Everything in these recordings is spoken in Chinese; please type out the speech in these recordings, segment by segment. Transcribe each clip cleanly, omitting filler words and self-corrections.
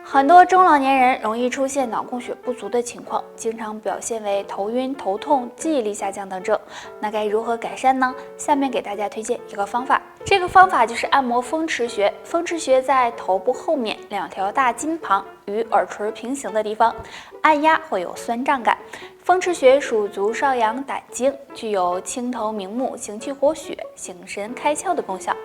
很多中老年人容易出现脑供血不足的情况，经常表现为头晕、头痛、记忆力下降等症。那该如何改善呢？下面给大家推荐一个方法，这个方法就是按摩风池穴。风池穴在头部后面2条大筋旁与耳垂平行的地方，按压会有酸胀感。风池穴属足少阳胆经，具有清头明目、行气活血、醒神开窍的功效。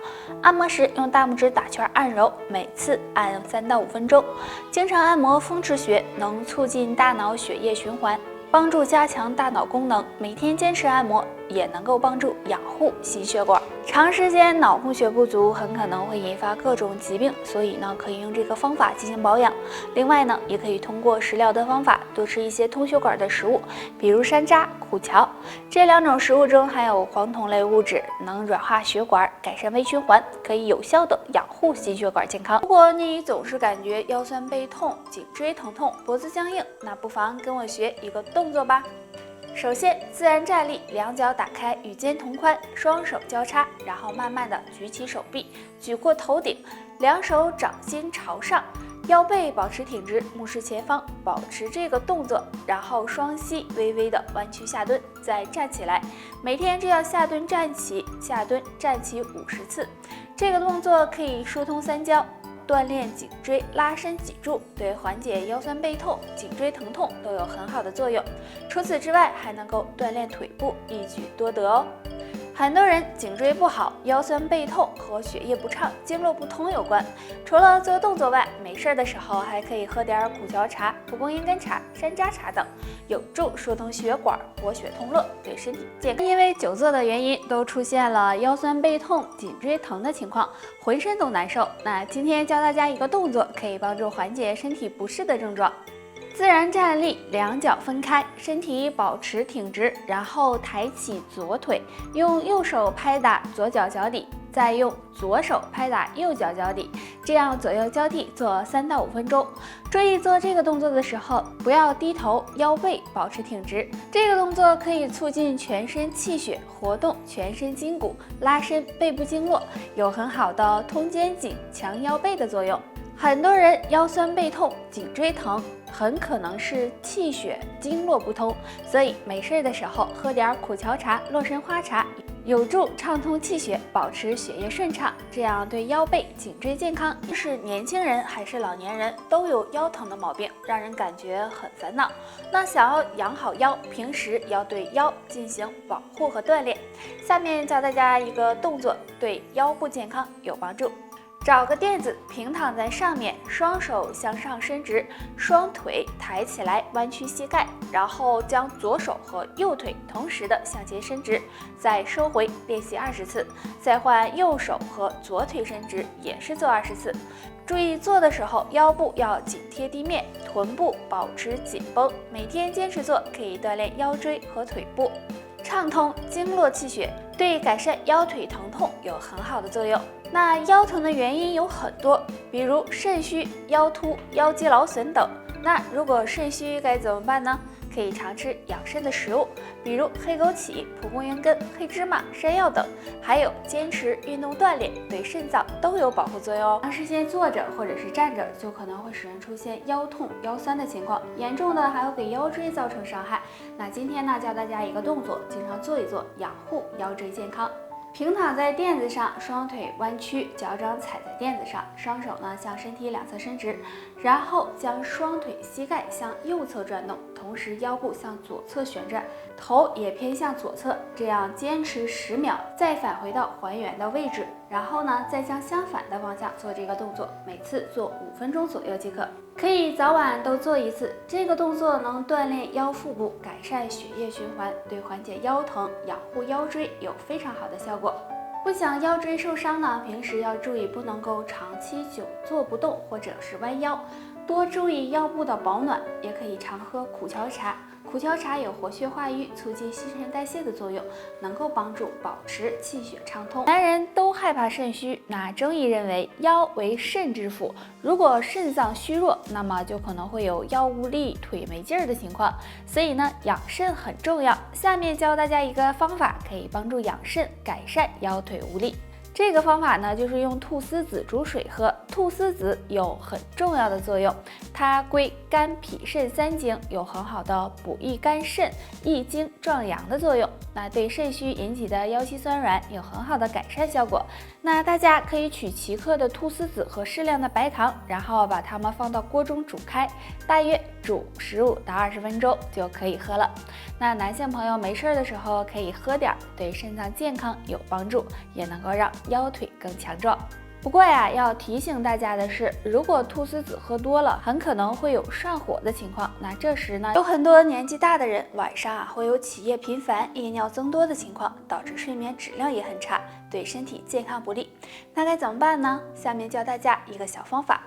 按摩时用大拇指打圈按揉，每次按3到5分钟。经常按摩风池穴能促进大脑血液循环，帮助加强大脑功能。每天坚持按摩也能够帮助养护心血管。长时间脑供血不足很可能会引发各种疾病，所以呢可以用这个方法进行保养。另外呢，也可以通过食疗的方法多吃一些通血管的食物，比如山楂、苦荞。这2种食物中含有黄酮类物质，能软化血管，改善微循环，可以有效的养护心血管健康。如果你总是感觉腰酸背痛、颈椎疼痛、脖子僵硬，那不妨跟我学一个动作吧。首先，自然站立，2脚打开，与肩同宽，双手交叉，然后慢慢的举起手臂，举过头顶，2手掌心朝上，腰背保持挺直，目视前方，保持这个动作，然后双膝微微的弯曲下蹲，再站起来。每天这样下蹲站起，下蹲站起50次。这个动作可以疏通三焦，锻炼颈椎，拉伸脊柱，对缓解腰酸背痛、颈椎疼痛都有很好的作用。除此之外，还能够锻炼腿部，一举多得哦。很多人颈椎不好、腰酸背痛和血液不畅、经络不通有关。除了做动作外，没事的时候还可以喝点苦荞茶、蒲公英根茶、山楂茶等，有助疏通血管、活血通络，对身体健康。因为久坐的原因，都出现了腰酸背痛、颈椎疼的情况，浑身都难受。那今天教大家一个动作，可以帮助缓解身体不适的症状。自然站立，2脚分开，身体保持挺直，然后抬起左腿，用右手拍打左脚脚底，再用左手拍打右脚脚底，这样左右交替做3到5分钟。注意做这个动作的时候，不要低头，腰背保持挺直。这个动作可以促进全身气血，活动全身筋骨，拉伸背部经络，有很好的通肩颈、强腰背的作用。很多人腰酸背痛、颈椎疼，很可能是气血经络不通，所以没事的时候喝点苦荞茶、洛神花茶，有助畅通气血，保持血液顺畅，这样对腰背、颈椎健康，是年轻人还是老年人都有腰疼的毛病，让人感觉很烦恼。那想要养好腰，平时要对腰进行保护和锻炼。下面教大家一个动作，对腰部健康有帮助。找个垫子，平躺在上面，双手向上伸直，双腿抬起来，弯曲膝盖，然后将左手和右腿同时的向前伸直，再收回，练习20次，再换右手和左腿伸直，也是做20次。注意做的时候，腰部要紧贴地面，臀部保持紧绷。每天坚持做，可以锻炼腰椎和腿部，畅通经络气血，对改善腰腿疼痛有很好的作用。那腰疼的原因有很多，比如肾虚、腰突、腰肌劳损等。那如果肾虚该怎么办呢？可以常吃养肾的食物，比如黑枸杞、蒲公英根、黑芝麻、山药等，还有坚持运动锻炼，对肾脏都有保护作用哦。长时间坐着或者是站着，就可能会使人出现腰痛、腰酸的情况，严重的还会给腰椎造成伤害。那今天呢，教大家一个动作，经常做一做，养护腰椎健康。平躺在垫子上，双腿弯曲，脚掌踩在垫子上，双手呢向身体两侧伸直，然后将双腿膝盖向右侧转动，同时腰部向左侧旋转，头也偏向左侧，这样坚持10秒，再返回到还原的位置，然后呢再向相反的方向做这个动作，每次做5分钟左右即可。可以早晚都做一次，这个动作能锻炼腰腹部，改善血液循环，对缓解腰疼、养护腰椎有非常好的效果。不想腰椎受伤呢，平时要注意不能够长期久坐不动或者是弯腰，多注意腰部的保暖，也可以常喝苦荞茶。苦荞茶有活血化瘀、促进新陈代谢的作用，能够帮助保持气血畅通。男人都害怕肾虚，那中医认为腰为肾之府，如果肾脏虚弱，那么就可能会有腰无力、腿没劲儿的情况。所以呢，养肾很重要。下面教大家一个方法，可以帮助养肾，改善腰腿无力。这个方法呢，就是用菟丝子煮水喝。菟丝子有很重要的作用，它归肝脾肾三经，有很好的补益肝肾、益精壮阳的作用。那对肾虚引起的腰膝酸软有很好的改善效果。那大家可以取7克的菟丝子和适量的白糖，然后把它们放到锅中煮开，大约煮15到20分钟就可以喝了。那男性朋友没事的时候可以喝点，对肾脏健康有帮助，也能够让腰腿更强壮。不过呀，要提醒大家的是，如果菟丝子喝多了，很可能会有上火的情况。那这时呢，有很多年纪大的人晚上会有起夜频繁、夜尿增多的情况，导致睡眠质量也很差，对身体健康不利。那该怎么办呢？下面教大家一个小方法。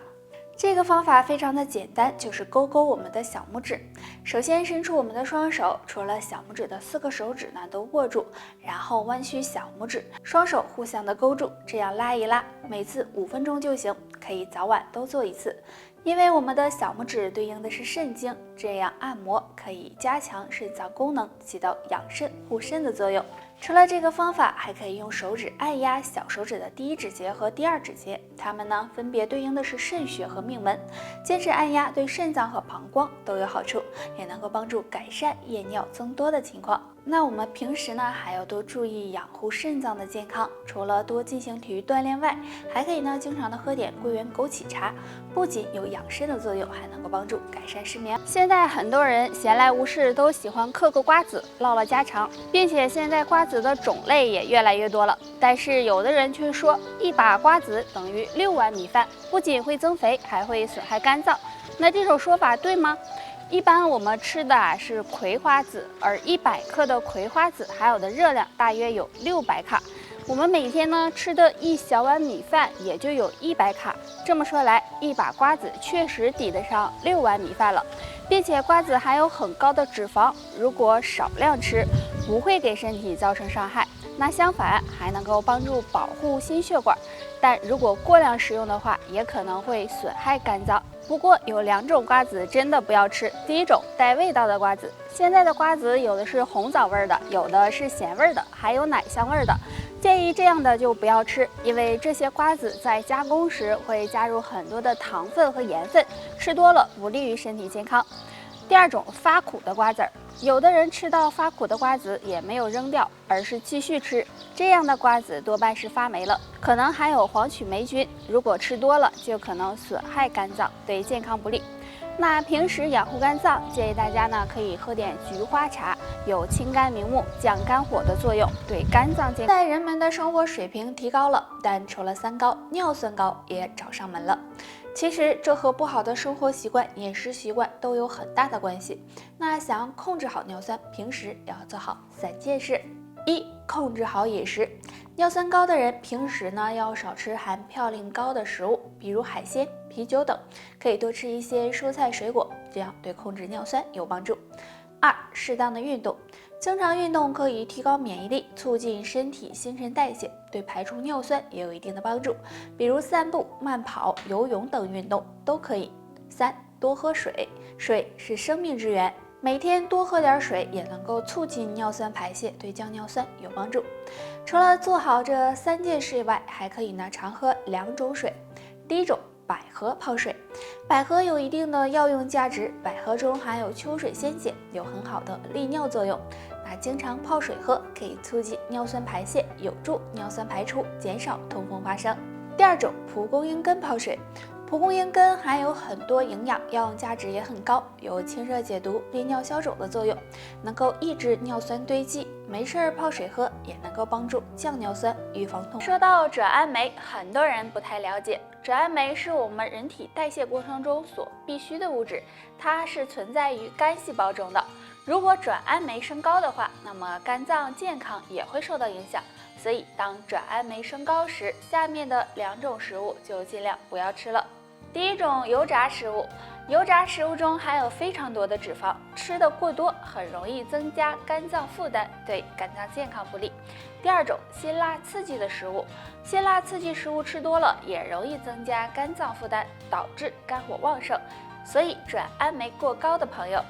这个方法非常的简单，就是勾勾我们的小拇指。首先伸出我们的双手，除了小拇指的4个手指呢都握住，然后弯曲小拇指，双手互相的勾住，这样拉一拉，每次5分钟就行，可以早晚都做一次。因为我们的小拇指对应的是肾经，这样按摩可以加强肾脏功能，起到养肾护肾的作用。除了这个方法，还可以用手指按压小手指的第1指节和第2指节，它们呢分别对应的是肾穴和命门。坚持按压对肾脏和膀胱都有好处，也能够帮助改善夜尿增多的情况。那我们平时呢还要多注意养护肾脏的健康，除了多进行体育锻炼外，还可以呢经常的喝点桂圆枸杞茶，不仅有养肾的作用，还能够帮助改善失眠。现在很多人闲来无事都喜欢嗑个瓜子唠唠家常，并且现在瓜子的种类也越来越多了，但是有的人却说1把瓜子等于6碗米饭，不仅会增肥，还会损害肝脏。那这种说法对吗？一般我们吃的是葵花籽，而100克的葵花籽含有的热量大约有600卡。我们每天呢吃的1小碗米饭也就有100卡。这么说来，1把瓜子确实抵得上6碗米饭了，并且瓜子含有很高的脂肪，如果少量吃，不会给身体造成伤害。那相反还能够帮助保护心血管，但如果过量食用的话，也可能会损害肝脏。不过有2种瓜子真的不要吃。第一种带味道的瓜子，现在的瓜子有的是红枣味的，有的是咸味的，还有奶香味的。建议这样的就不要吃，因为这些瓜子在加工时会加入很多的糖分和盐分，吃多了不利于身体健康。第2种发苦的瓜子儿，有的人吃到发苦的瓜子也没有扔掉，而是继续吃，这样的瓜子多半是发霉了，可能含有黄曲霉菌，如果吃多了就可能损害肝脏，对健康不利。那平时养护肝脏，建议大家呢可以喝点菊花茶，有清肝明目、降肝火的作用，对肝脏健康。现在人们的生活水平提高了，但除了3高，尿酸高也找上门了。其实这和不好的生活习惯、饮食习惯都有很大的关系。那想要控制好尿酸，平时要做好3件事。1、控制好饮食。尿酸高的人平时呢要少吃含嘌呤高的食物，比如海鲜、啤酒等，可以多吃一些蔬菜水果，这样对控制尿酸有帮助。2、适当的运动。经常运动可以提高免疫力，促进身体新陈代谢，对排出尿酸也有一定的帮助，比如散步、慢跑、游泳等运动都可以。3、多喝水。水是生命之源，每天多喝点水也能够促进尿酸排泄，对降尿酸有帮助。除了做好这3件事以外，还可以呢常喝2种水。第一种，百合泡水。百合有一定的药用价值，百合中含有秋水仙碱，有很好的利尿作用。那经常泡水喝，可以促进尿酸排泄，有助尿酸排出，减少痛风发生。第2种，蒲公英根泡水。蒲公英根含有很多营养，药用价值也很高，有清热解毒、利尿消肿的作用，能够抑制尿酸堆积。没事泡水喝也能够帮助降尿酸，预防痛。说到转氨酶，很多人不太了解，转氨酶是我们人体代谢过程中所必需的物质，它是存在于肝细胞中的。如果转氨酶升高的话，那么肝脏健康也会受到影响。所以当转氨酶升高时，下面的2种食物就尽量不要吃了。第1种，油炸食物。油炸食物中含有非常多的脂肪，吃的过多很容易增加肝脏负担，对肝脏健康不利。第2种，辛辣刺激的食物。辛辣刺激食物吃多了也容易增加肝脏负担，导致肝火旺盛，所以转氨酶过高的朋友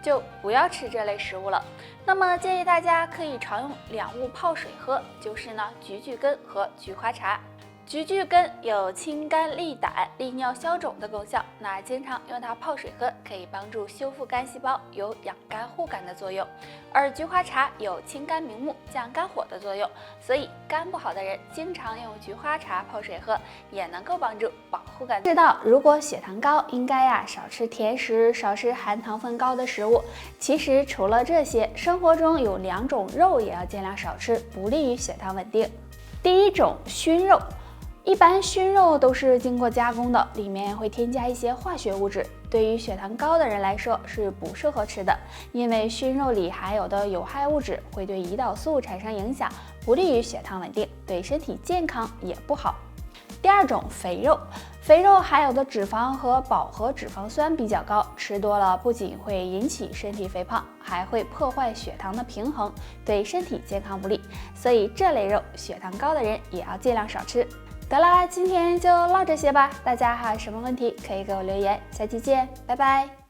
就不要吃这类食物了。那么建议大家可以常用2物泡水喝，就是呢菊苣根和菊花茶。菊苣根有清肝利胆、利尿消肿的功效，那经常用它泡水喝，可以帮助修复肝细胞，有养肝护肝的作用。而菊花茶有清肝明目、降肝火的作用，所以肝不好的人经常用菊花茶泡水喝，也能够帮助保护肝。知道如果血糖高，应该少吃甜食，少吃含糖分高的食物。其实除了这些，生活中有2种肉也要尽量少吃，不利于血糖稳定。第一种，熏肉。一般熏肉都是经过加工的，里面会添加一些化学物质，对于血糖高的人来说是不适合吃的，因为熏肉里含有的有害物质会对胰岛素产生影响，不利于血糖稳定，对身体健康也不好。第二种，肥肉。肥肉含有的脂肪和饱和脂肪酸比较高，吃多了不仅会引起身体肥胖，还会破坏血糖的平衡，对身体健康不利，所以这类肉血糖高的人也要尽量少吃。得啦，今天就唠这些吧，大家还有什么问题可以给我留言，下期见，拜拜。